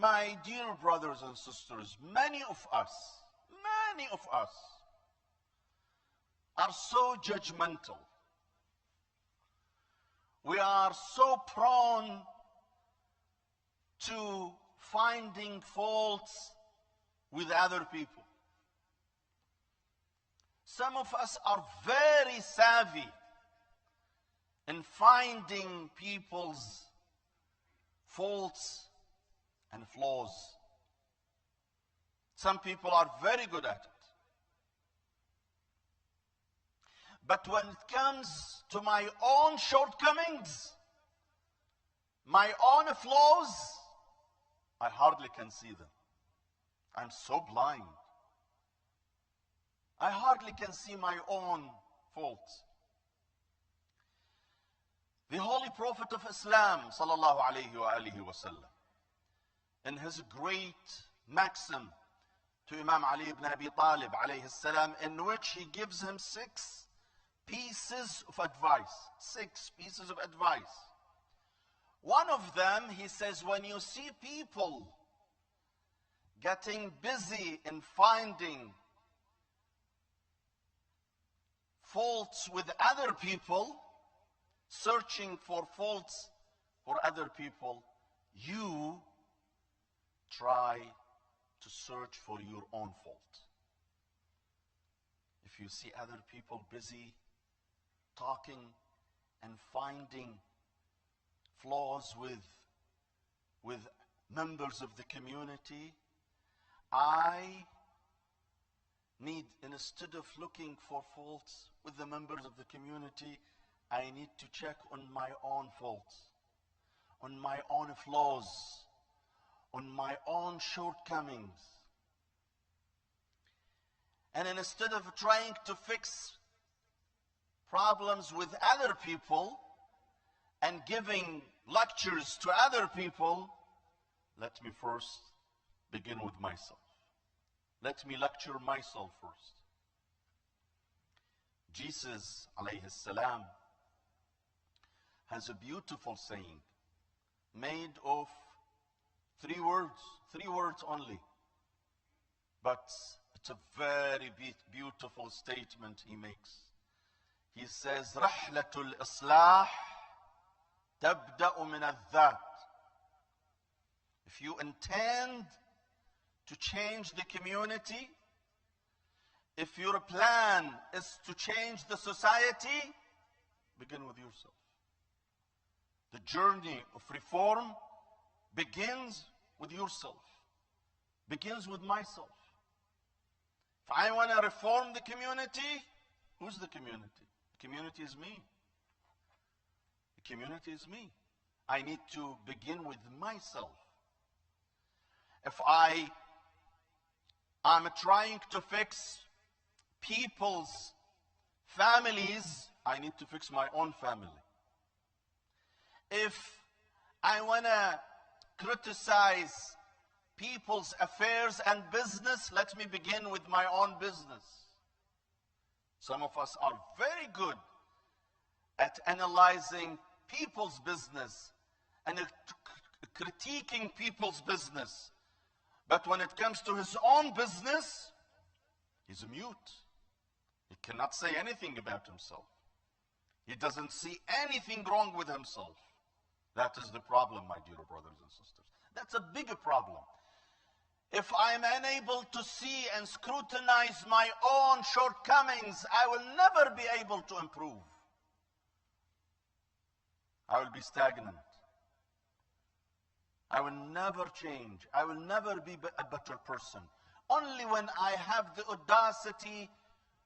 My dear brothers and sisters, many of us are so judgmental. We are so prone to finding faults with other people. Some of us are very savvy in finding people's faults and flaws. Some people are very good at it. But when it comes to my own shortcomings, my own flaws, I hardly can see them. I'm so blind. I hardly can see my own faults. The Holy Prophet of Islam, sallallahu alayhi wa sallam, in his great maxim to Imam Ali ibn Abi Talib, alayhi salam, in which he gives him 6 pieces of advice. 6 pieces of advice. One of them, he says, when you see people getting busy in finding faults with other people, searching for faults for other people, you try to search for your own fault. If you see other people busy talking and finding flaws with members of the community, I need, instead of looking for faults with the members of the community, I need to check on my own faults, on my own flaws, on my own shortcomings. And instead of trying to fix problems with other people and giving lectures to other people, let me first begin with myself. Let me lecture myself first. Jesus, alayhi salam, has a beautiful saying made of 3 words only. But it's a very beautiful statement he makes. He says, رحلة الإصلاح تبدأ من الذات. If you intend to change the community, if your plan is to change the society, begin with yourself. The journey of reform begins with yourself, begins with myself. If I want to reform the community, who's the community? The community is me. The community is me. I need to begin with myself. If I'm trying to fix people's families, I need to fix my own family. If I want to criticize people's affairs and business, let me begin with my own business. Some of us are very good at analyzing people's business and critiquing people's business. But when it comes to his own business, he's a mute. He cannot say anything about himself. He doesn't see anything wrong with himself. That is the problem, my dear brothers and sisters. That's a bigger problem. If I'm unable to see and scrutinize my own shortcomings, I will never be able to improve. I will be stagnant. I will never change. I will never be a better person. Only when I have the audacity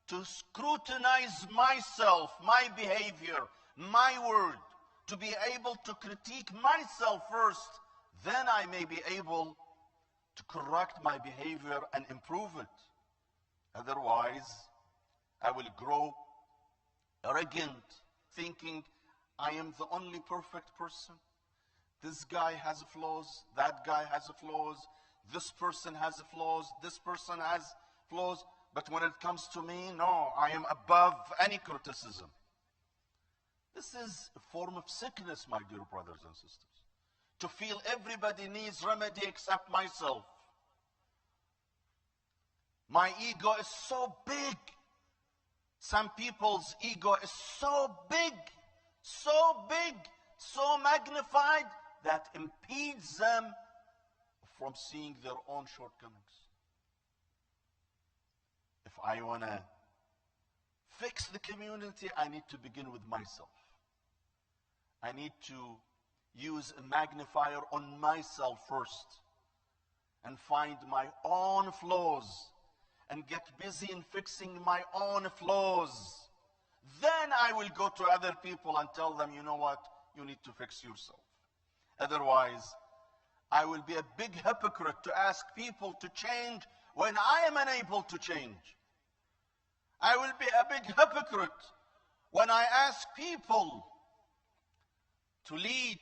to scrutinize myself, my behavior, my word, to be able to critique myself first, then I may be able to correct my behavior and improve it. Otherwise, I will grow arrogant, thinking I am the only perfect person. This guy has flaws, that guy has flaws, this person has flaws, this person has flaws. But when it comes to me, no, I am above any criticism. This is a form of sickness, my dear brothers and sisters. to feel everybody needs remedy except myself. My ego is so big. Some people's ego is so big, so magnified that impedes them from seeing their own shortcomings. If I want to fix the community, I need to begin with myself. I need to use a magnifier on myself first and find my own flaws and get busy in fixing my own flaws. Then I will go to other people and tell them, you know what, you need to fix yourself. Otherwise, I will be a big hypocrite to ask people to change when I am unable to change. I will be a big hypocrite when I ask people to lead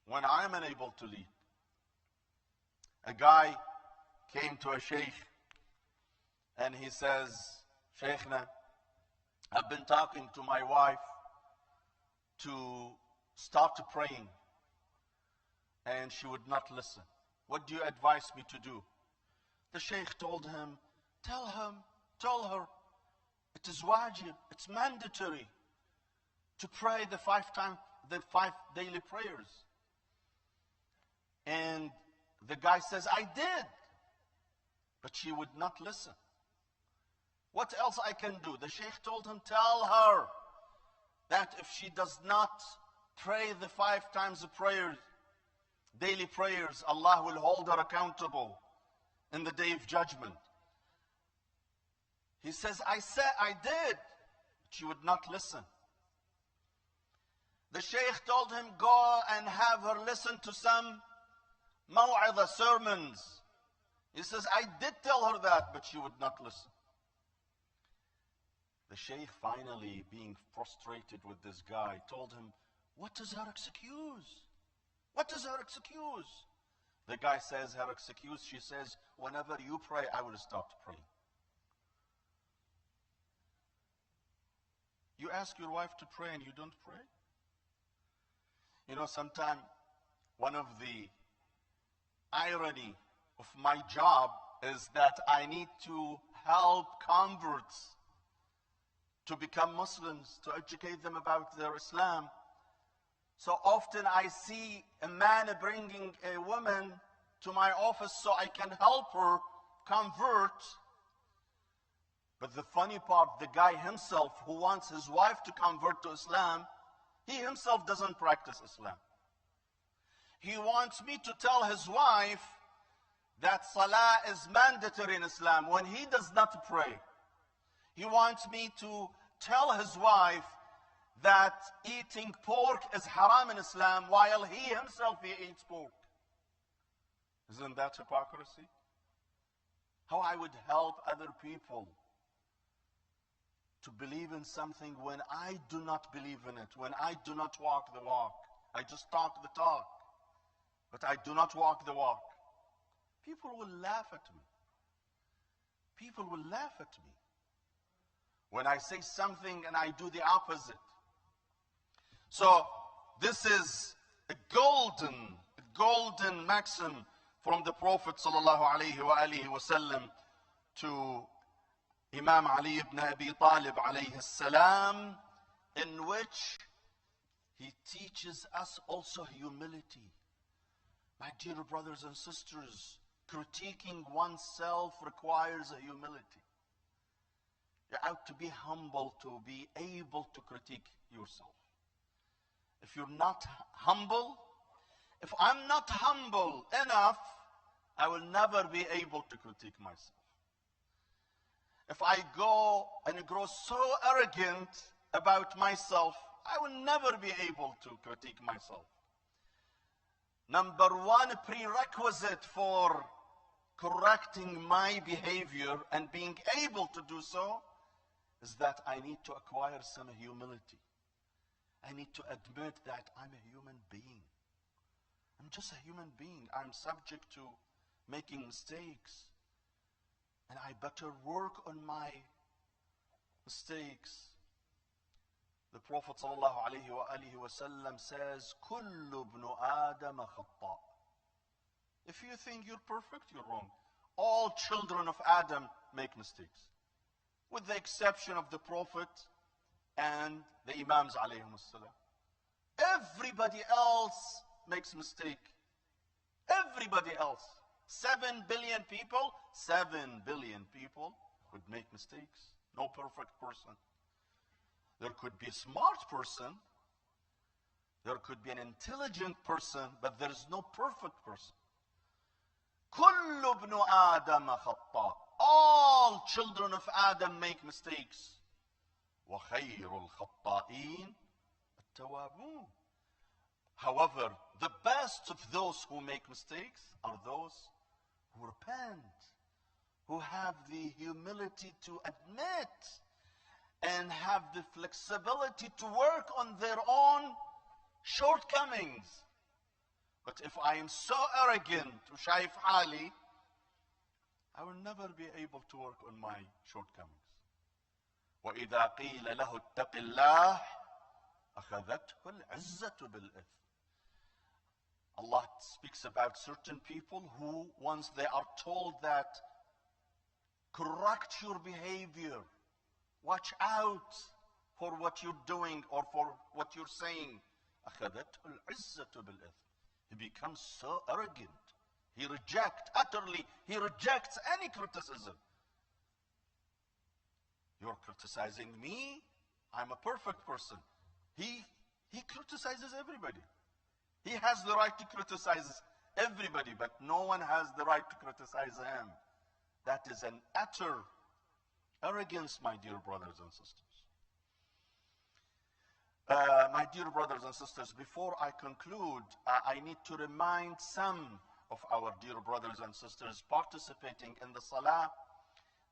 when I am unable to lead. A guy came to a sheikh and he says, Sheikhna, I've been talking to my wife to start praying and she would not listen. What do you advise me to do? The sheikh told him, tell her, it is wajib, it's mandatory to pray the 5 daily prayers. And the guy says, I did, but she would not listen. What else I can do? The sheikh told him, tell her that if she does not pray the 5 times of prayers, daily prayers, Allah will hold her accountable in the day of judgment. He says, I did. She would not listen. The sheikh told him, go and have her listen to some maw'idha sermons. He says, I did tell her that, but she would not listen. The sheikh finally, being frustrated with this guy, told him, what is her excuse? What is her excuse? The guy says, her excuse, she says, whenever you pray, I will stop praying. You ask your wife to pray and you don't pray? You know, sometimes one of the irony of my job is that I need to help converts to become Muslims, to educate them about their Islam. So often I see a man bringing a woman to my office so I can help her convert. But the funny part, the guy himself who wants his wife to convert to Islam, he himself doesn't practice Islam. He wants me to tell his wife that Salah is mandatory in Islam when he does not pray. He wants me to tell his wife that eating pork is haram in Islam while he himself eats pork. Isn't that hypocrisy? How I would help other people to believe in something when I do not believe in it, when I do not walk the walk. I just talk the talk, but I do not walk the walk. People will laugh at me. People will laugh at me when I say something and I do the opposite. So this is a golden maxim from the Prophet ﷺ to Imam Ali ibn Abi Talib alayhi salam, in which he teaches us also humility. My dear brothers and sisters, critiquing oneself requires a humility. You have to be humble to be able to critique yourself. If you're not humble, if I'm not humble enough, I will never be able to critique myself. If I go and grow so arrogant about myself, I will never be able to critique myself. Number one prerequisite for correcting my behavior and being able to do so is that I need to acquire some humility. I need to admit that I'm a human being. I'm just a human being. I'm subject to making mistakes. And I better work on my mistakes. The Prophet ﷺ says, كُلُّ ابْنُ آدَمَ خَطَّاء. If you think you're perfect, you're wrong. All children of Adam make mistakes, with the exception of the Prophet and the Imams alayhim as-salam. Everybody else makes mistake. Everybody else. 7 billion people, 7 billion people would make mistakes. No perfect person. There could be a smart person, there could be an intelligent person, but there is no perfect person. كُلُّ ابْنُ آدَمَ خَطَّاء. All children of Adam make mistakes. وَخَيْرُ الْخَطَّائِينَ التَّوَابُونَ. However, the best of those who make mistakes are those who repent, who have the humility to admit and have the flexibility to work on their own shortcomings. But if I am so arrogant, وشايف حالي, I will never be able to work on my shortcomings. وَإِذَا قِيلَ لَهُ اتَّقِ اللَّهِ أَخَذَتْهُ الْعِزَّةُ بِالْإِثْمِ. Allah speaks about certain people who, once they are told that, correct your behavior, watch out for what you're doing or for what you're saying, أَخَذَتْهُ الْعِزَّةُ بِالْإِثْمِ. He becomes so arrogant. He rejects any criticism. You're criticizing me? I'm a perfect person. He criticizes everybody. He has the right to criticize everybody, but no one has the right to criticize him. That is an utter arrogance, my dear brothers and sisters. My dear brothers and sisters, before I conclude, I need to remind some of our dear brothers and sisters participating in the salah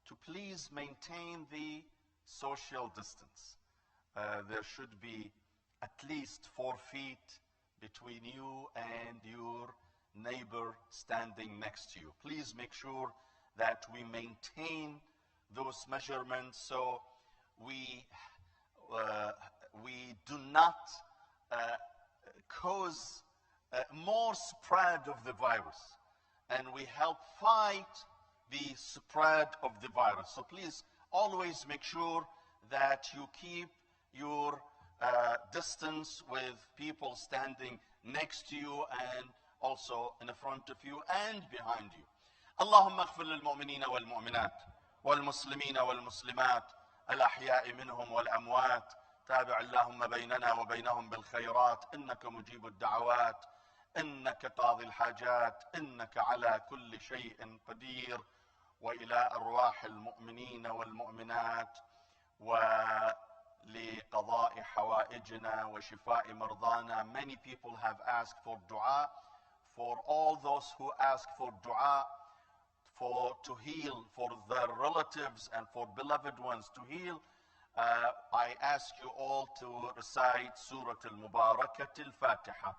to please maintain the social distance. There should be at least 4 feet between you and your neighbor standing next to you. Please make sure that we maintain those measurements so we do not cause more spread of the virus, and we help fight the spread of the virus. So please always make sure that you keep your distance with people standing next to you and also in front of you and behind you. اللهم اغفر للمؤمنين والمؤمنات والمسلمين والمسلمات الأحياء منهم والأموات. تابع اللهم بيننا وبينهم بالخيرات إنك مجيب الدعوات إنك قاضي الحاجات إنك على كل شيء قدير. وإلى أرواح المؤمنين والمؤمنات ولقضاء حوائجنا وشفاء مرضانا. Many people have asked for dua. For all those who ask for dua, to heal, for their relatives and for beloved ones to heal, I ask you all to recite Surah Al-Mubarakah Al-Fatiha.